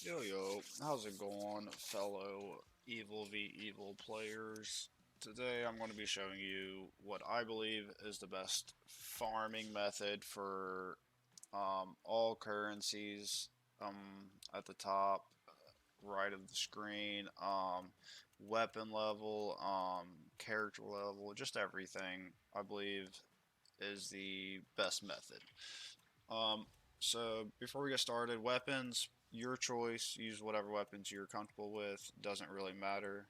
Yo yo, how's it going, fellow EvilVEvil players? Today I'm going to be showing you what I believe is the best farming method for all currencies at the top right of the screen, weapon level, character level, just everything I believe is the best method. Um, so before we get started, weapons, your choice. Use whatever weapons you're comfortable with. Doesn't really matter.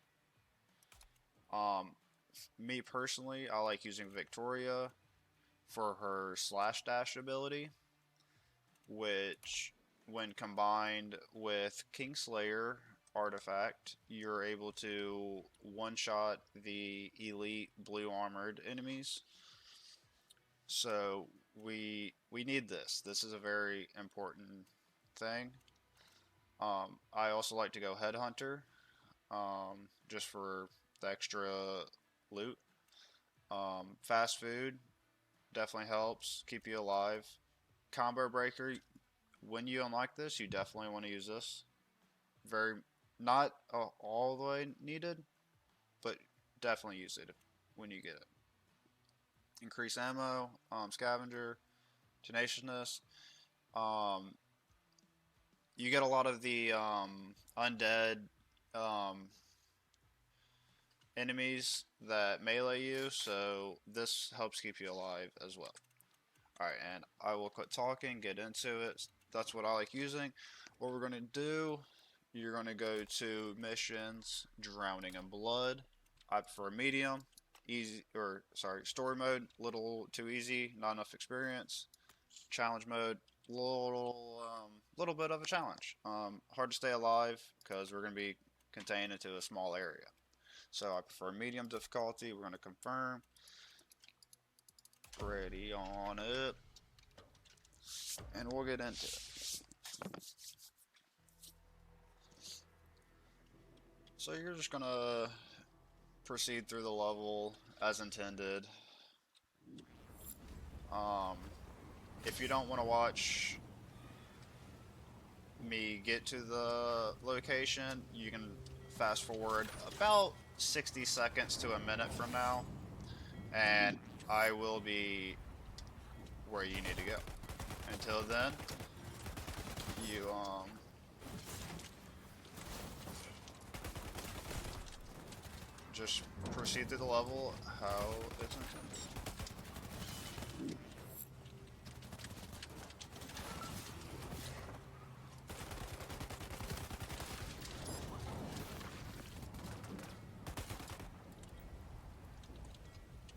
Um, Me personally, I like using Victoria for her slash dash ability, which when combined with Kingslayer artifact, you're able to one-shot the elite blue armored enemies. So we need this. This is a very important thing. I also like to go Headhunter, just for the extra loot. Fast food definitely helps keep you alive. Combo breaker, when you unlock this, you definitely want to use this. Very not all the way needed, but definitely use it when you get it. Increase ammo, scavenger, tenaciousness. Um, you get a lot of the undead um, enemies that melee you, so this helps keep you alive as well. Alright, and I will quit talking, get into it. That's what I like using. What we're going to do, you're going to go to missions, Drowning in Blood. I prefer medium, easy, or sorry, story mode, little too easy, not enough experience. Challenge mode, little bit of a challenge. Hard to stay alive because we're going to be contained into a small area. So I prefer medium difficulty. We're going to confirm. Ready on it. And we'll get into it. So you're just going to proceed through the level as intended. Um, if you don't want to watch me get to the location, you can fast forward about 60 seconds to a minute from now, and I will be where you need to go. Until then, you just proceed through the level how it's intended.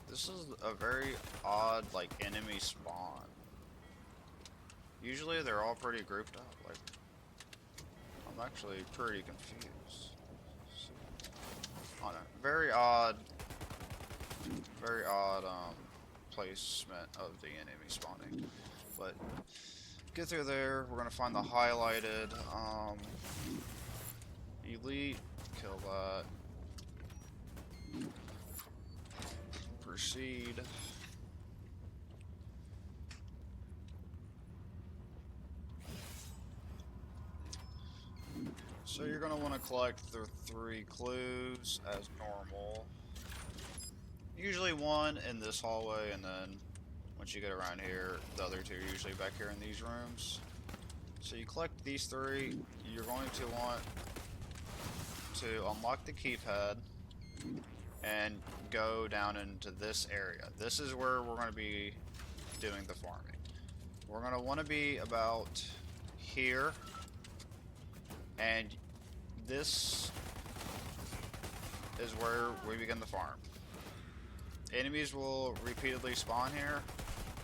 This is a very odd like enemy spawn. Usually they're all pretty grouped up. Like, I'm actually pretty confused. On a very odd placement of the enemy spawning. But get through there. We're gonna find the highlighted elite. Kill that. Proceed. So you're going to want to collect the 3 clues as normal. Usually one in this hallway, and then once you get around here, the other 2 are usually back here in these rooms. So you collect these 3, you're going to want to unlock the keypad and go down into this area. This is where we're going to be doing the farming. We're going to want to be about here, and this is where we begin the farm. Enemies will repeatedly spawn here.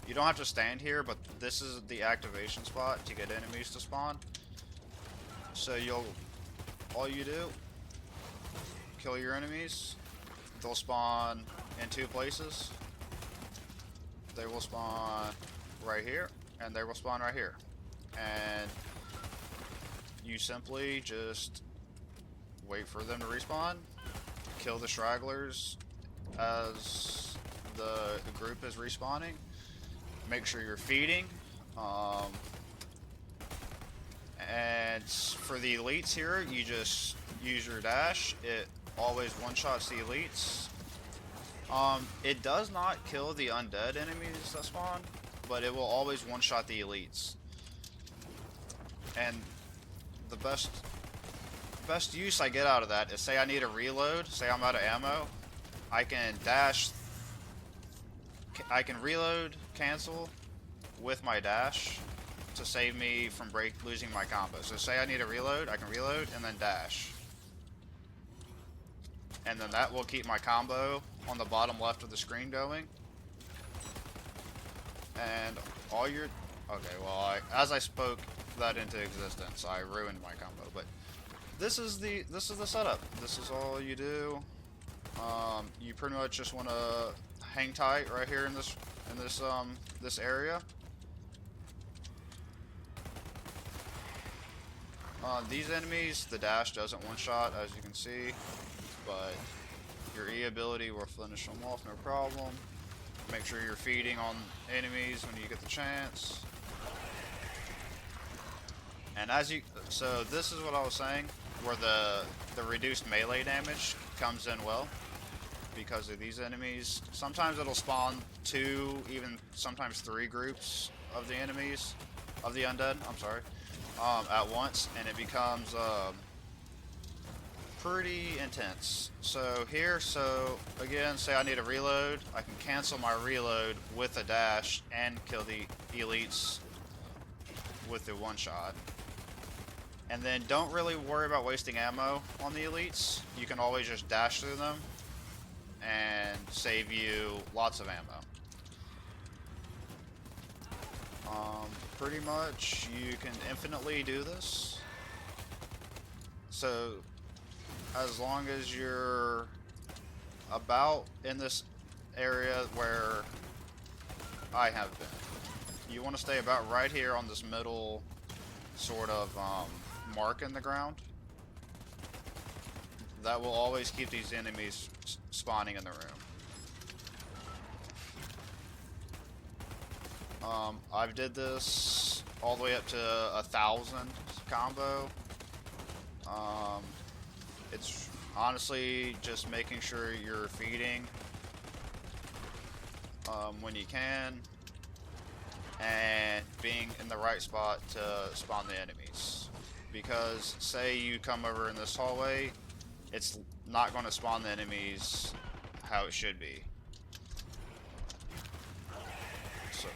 You don't have to stand here, but this is the activation spot to get enemies to spawn. So all you do, kill your enemies. They'll spawn in 2 places. They will spawn right here, and they will spawn right here. And you simply just wait for them to respawn, kill the stragglers as the group is respawning, make sure you're feeding, and And for the elites here, you just use your dash. It always one-shots the elites. It does not kill the undead enemies that spawn, but it will always one-shot the elites. And the best use I get out of that is, say I need a reload, say I'm out of ammo, I can dash, I can reload, cancel with my dash to save me from losing my combo. So say I need a reload, I can reload and then dash. And then that will keep my combo on the bottom left of the screen going. And all your... Okay, well, as I spoke that into existence, I ruined my combo. But this is the setup. This is all you do. You pretty much just want to hang tight right here in this area. These enemies, the dash doesn't one-shot, as you can see, but your E ability will finish them off, no problem. Make sure you're feeding on enemies when you get the chance. And so this is what I was saying, where the reduced melee damage comes in well, because of these enemies. Sometimes it'll spawn 2, even sometimes 3 groups of the enemies, of the undead, I'm sorry, at once, and it becomes pretty intense. So here, again, say I need a reload, I can cancel my reload with a dash and kill the elites with the one shot. And then don't really worry about wasting ammo on the elites. You can always just dash through them and save you lots of ammo. Pretty much you can infinitely do this. So as long as you're about in this area where I have been, you want to stay about right here on this middle sort of mark in the ground. That will always keep these enemies spawning in the room. I've did this all the way up to 1,000 combo. It's honestly just making sure you're feeding when you can, and being in the right spot to spawn the enemies. Because say you come over in this hallway, it's not going to spawn the enemies how it should be. So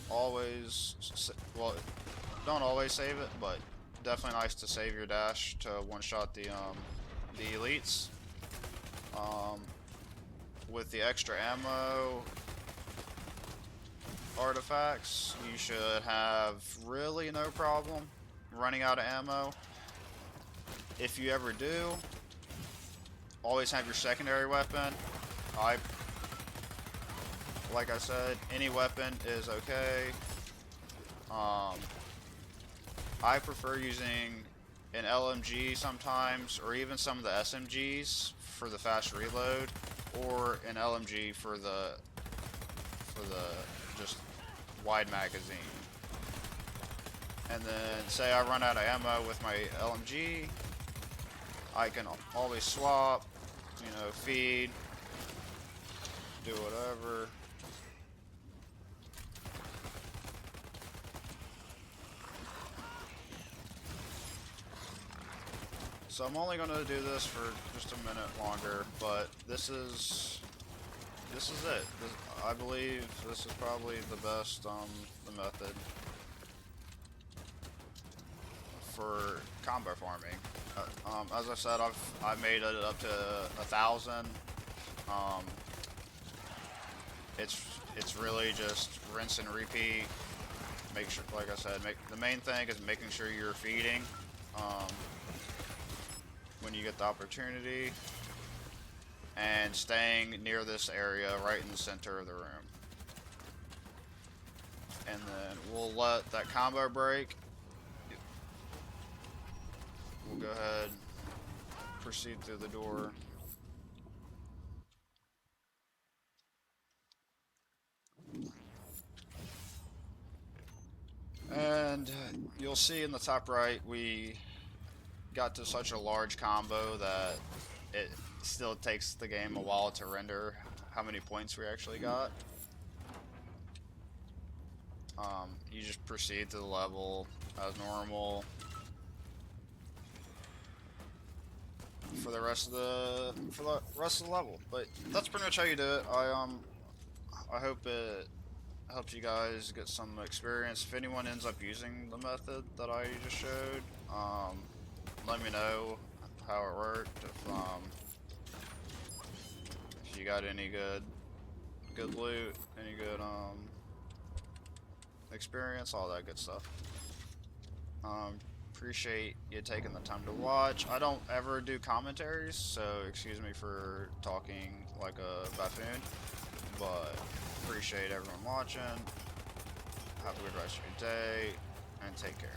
always, well, don't always save it, but definitely nice to save your dash to one-shot the elites. With the extra ammo artifacts, you should have really no problem running out of ammo. If you ever do, always have your secondary weapon. Like I said, any weapon is okay. I prefer using an LMG sometimes, or even some of the SMGs for the fast reload, or an LMG for the just wide magazine. And then say I run out of ammo with my LMG, I can always swap, you know, feed, do whatever. So I'm only going to do this for just a minute longer, but this is it. I believe this is probably the best the method for combo farming. As I said, I've made it up to 1,000. It's really just rinse and repeat. Make sure, like I said, the main thing is making sure you're feeding when you get the opportunity, and staying near this area right in the center of the room. And then we'll let that combo break. We'll go ahead, proceed through the door. you'll see in the top right, we got to such a large combo that it still takes the game a while to render how many points we actually got. You just proceed to the level as normal for the rest of the level. But that's pretty much how you do it. I hope it helps you guys get some experience. If anyone ends up using the method that I just showed, let me know how it worked. If you got any good loot, any good experience, all that good stuff. Appreciate you taking the time to watch. I don't ever do commentaries, so excuse me for talking like a buffoon, but appreciate everyone watching. Have a good rest of your day, and take care.